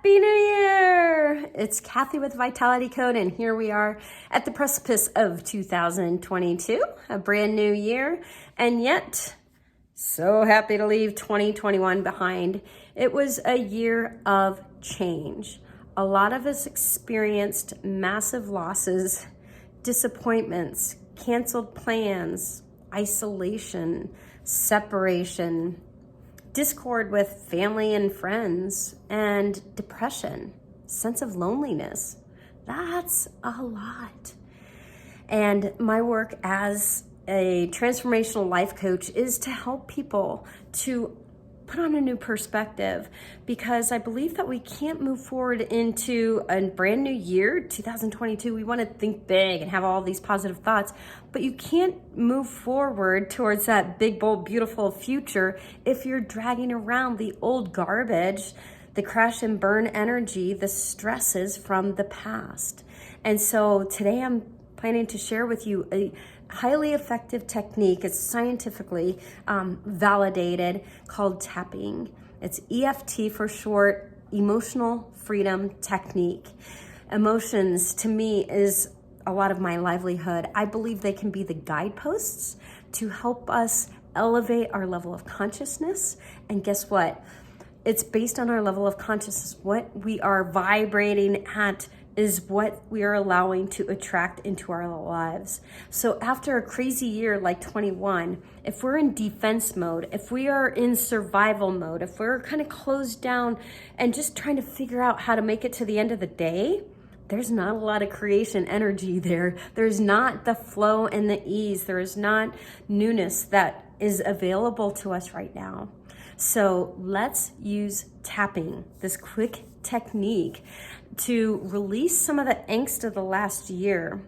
Happy New Year! It's Kathy with Vitality Code, and here we are at the precipice of 2022, a brand new year, and yet so happy to leave 2021 behind. It was a year of change. A lot of us experienced massive losses, disappointments, canceled plans, isolation, separation, discord with family and friends, and depression, sense of loneliness. That's a lot. And my work as a transformational life coach is to help people to put on a new perspective, because I believe that we can't move forward into a brand new year, 2022. We want to think big and have all these positive thoughts, but you can't move forward towards that big, bold, beautiful future if you're dragging around the old garbage, the crash and burn energy, the stresses from the past. And so today I'm planning to share with you a highly effective technique. It's scientifically validated, called tapping. It's EFT for short, emotional freedom technique. Emotions to me is a lot of my livelihood. I believe they can be the guideposts to help us elevate our level of consciousness. And guess what? It's based on our level of consciousness. What we are vibrating at is what we are allowing to attract into our lives. So after a crazy year like 21, if we're in defense mode, if we are in survival mode, if we're kind of closed down and just trying to figure out how to make it to the end of the day, there's not a lot of creation energy there. There's not the flow and the ease. There is not newness that is available to us right now. So let's use tapping, this quick technique, to release some of the angst of the last year.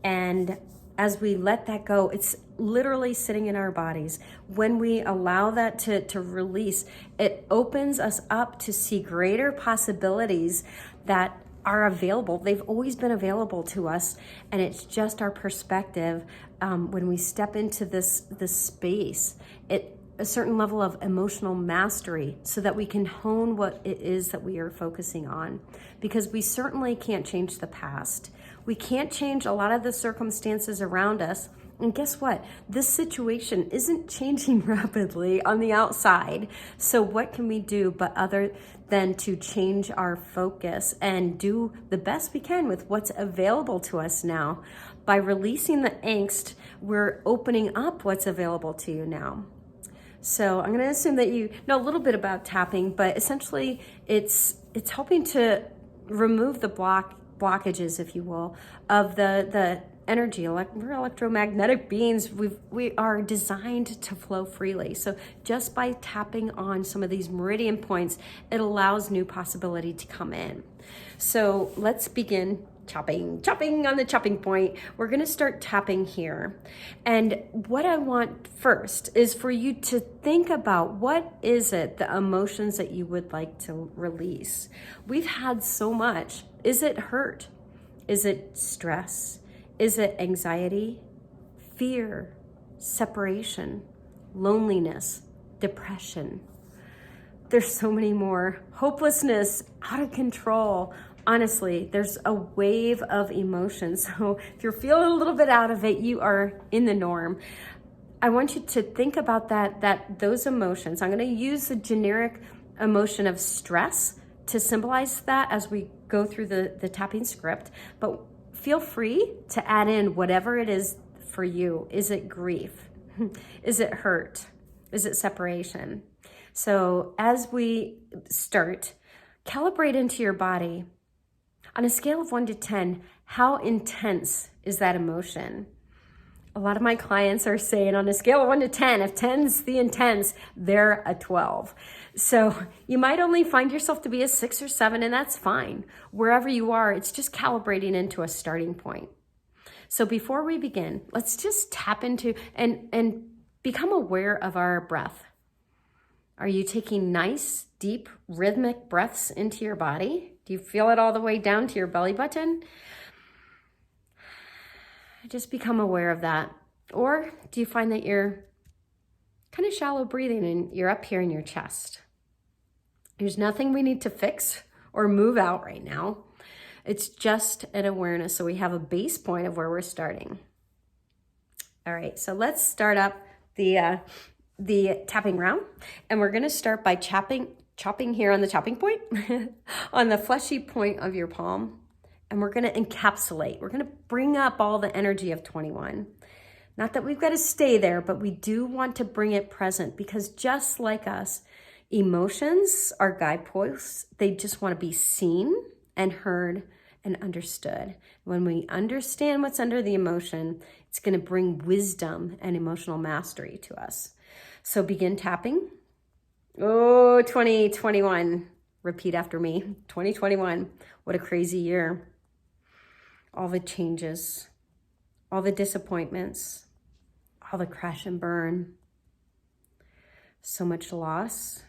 And as we let that go, it's literally sitting in our bodies. When we allow that to release, it opens us up to see greater possibilities that are available. They've always been available to us, and it's just our perspective. When we step into this space, a certain level of emotional mastery so that we can hone what it is that we are focusing on. Because we certainly can't change the past. We can't change a lot of the circumstances around us. And guess what? This situation isn't changing rapidly on the outside. So what can we do but other than to change our focus and do the best we can with what's available to us now? By releasing the angst, we're opening up what's available to you now. So I'm going to assume that you know a little bit about tapping, but essentially it's helping to remove the blockages, if you will, of the energy. We're electromagnetic beings. We are designed to flow freely. So just by tapping on some of these meridian points, it allows new possibility to come in. So let's begin chopping on the chopping point. We're going to start tapping here. And what I want first is for you to think about, what is it, the emotions that you would like to release? We've had so much. Is it hurt? Is it stress? Is it anxiety, fear, separation, loneliness, depression? There's so many more. Hopelessness, out of control. Honestly, there's a wave of emotions. So if you're feeling a little bit out of it, you are in the norm. I want you to think about those emotions. I'm going to use the generic emotion of stress to symbolize that as we go through the tapping script. But feel free to add in whatever it is for you. Is it grief? Is it hurt? Is it separation? So as we start, calibrate into your body. On a scale of 1 to 10, how intense is that emotion? A lot of my clients are saying on a scale of 1 to 10, if 10's the intense, they're a 12. So you might only find yourself to be a 6 or 7, and that's fine. Wherever you are, it's just calibrating into a starting point. So before we begin, let's just tap into and become aware of our breath. Are you taking nice, deep, rhythmic breaths into your body? Do you feel it all the way down to your belly button? Just become aware of that. Or do you find that you're kind of shallow breathing and you're up here in your chest? There's nothing we need to fix or move out right now. It's just an awareness, so we have a base point of where we're starting. All right, so let's start up the tapping round, and we're gonna start by chopping here on the chopping point, on the fleshy point of your palm, and we're gonna encapsulate. We're gonna bring up all the energy of 21. Not that we've got to stay there, but we do want to bring it present, because just like us, emotions are guideposts. They just want to be seen and heard and understood. When we understand what's under the emotion, it's going to bring wisdom and emotional mastery to us. So begin tapping. Oh, 2021. Repeat after me. 2021. What a crazy year. All the changes, all the disappointments, all the crash and burn, so much loss,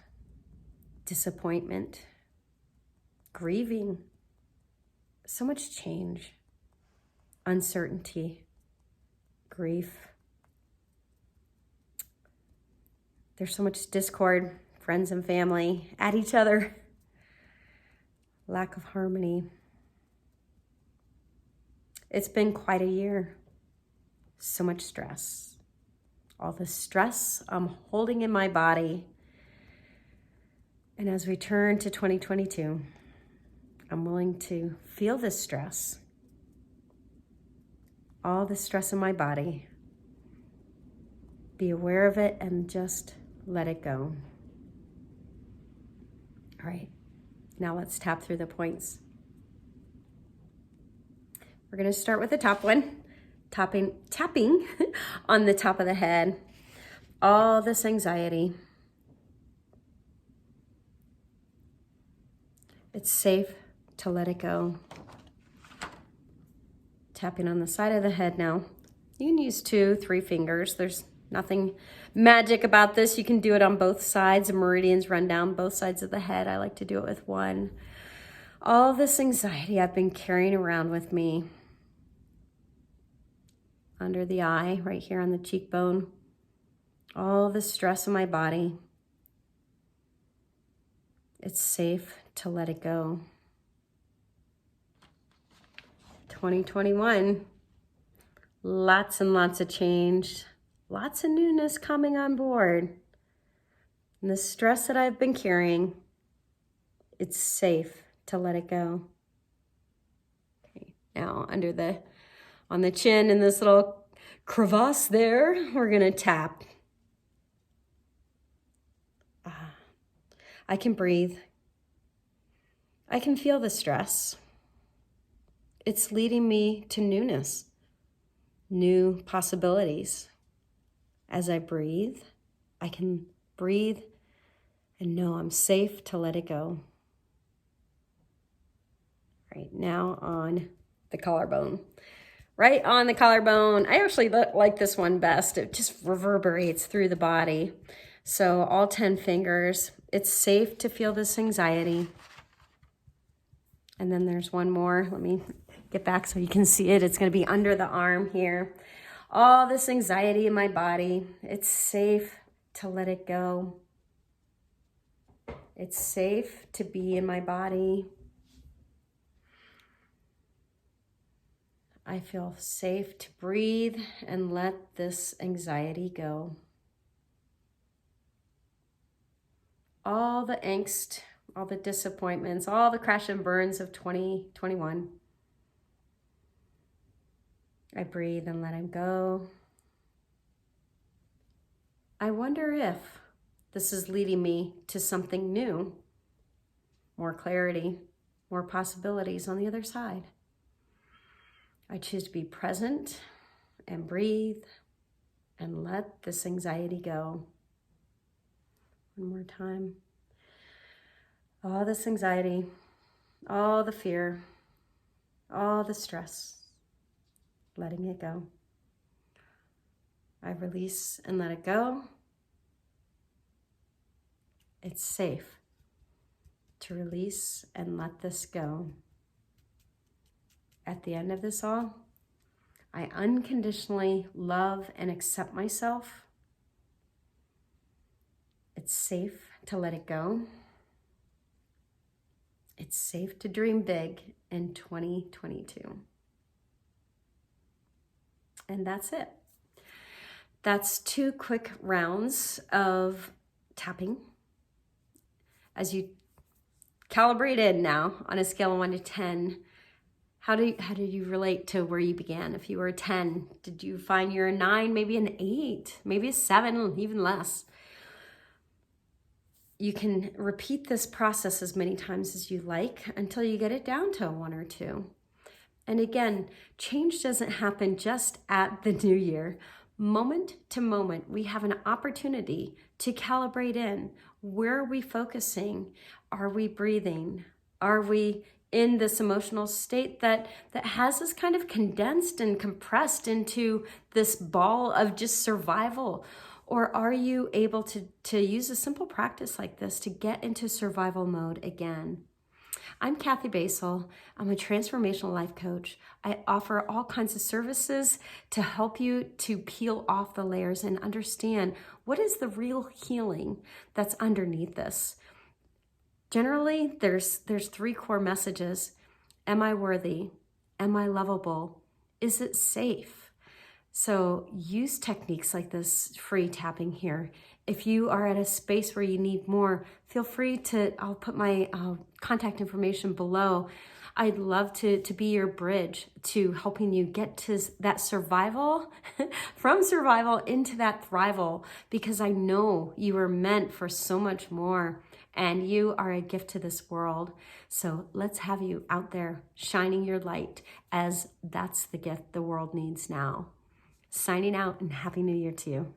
disappointment, grieving, so much change, uncertainty, grief. There's so much discord, friends and family at each other, lack of harmony. It's been quite a year. So much stress. All the stress I'm holding in my body. And as we turn to 2022, I'm willing to feel this stress, all the stress in my body, be aware of it, and just let it go. All right, now let's tap through the points. We're gonna start with the top one. Tapping on the top of the head, all this anxiety. It's safe to let it go. Tapping on the side of the head now. You can use 2, 3 fingers. There's nothing magic about this. You can do it on both sides. The meridians run down both sides of the head. I like to do it with one. All this anxiety I've been carrying around with me, under the eye, right here on the cheekbone, all the stress in my body. It's safe to let it go. 2021, lots and lots of change, lots of newness coming on board. And the stress that I've been carrying, it's safe to let it go. Okay, now on the chin in this little crevasse there, we're gonna tap. I can breathe. I can feel the stress. It's leading me to newness, new possibilities. As I breathe, I can breathe and know I'm safe to let it go. Right now on the collarbone. Right on the collarbone. I actually like this one best. It just reverberates through the body. So all 10 fingers. It's safe to feel this anxiety. And then there's one more. Let me get back so you can see it. It's going to be under the arm here. All this anxiety in my body. It's safe to let it go. It's safe to be in my body. I feel safe to breathe and let this anxiety go. All the angst, all the disappointments, all the crash and burns of 2021. I breathe and let him go. I wonder if this is leading me to something new, more clarity, more possibilities on the other side. I choose to be present and breathe and let this anxiety go. One more time. All this anxiety, all the fear, all the stress, letting it go. I release and let it go. It's safe to release and let this go. At the end of this all, I unconditionally love and accept myself. It's safe to let it go. It's safe to dream big in 2022. And that's it. That's 2 quick rounds of tapping. As you calibrate in now on a scale of 1 to 10, how did you relate to where you began? If you were a 10, did you find you're a 9, maybe an 8, maybe a 7, even less? You can repeat this process as many times as you like until you get it down to a 1 or 2. And again, change doesn't happen just at the new year. Moment to moment, we have an opportunity to calibrate in. Where are we focusing? Are we breathing? Are we in this emotional state that has us kind of condensed and compressed into this ball of just survival? Or are you able to use a simple practice like this to get into survival mode again? I'm Kathy Basel. I'm a transformational life coach. I offer all kinds of services to help you to peel off the layers and understand what is the real healing that's underneath this. Generally, there's 3 core messages. Am I worthy? Am I lovable? Is it safe? So use techniques like this free tapping here. If you are at a space where you need more, feel free to, I'll put my contact information below. I'd love to be your bridge to helping you get to that survival, from survival into that thrival, because I know you are meant for so much more and you are a gift to this world. So let's have you out there shining your light, as that's the gift the world needs now. Signing out, and Happy New Year to you.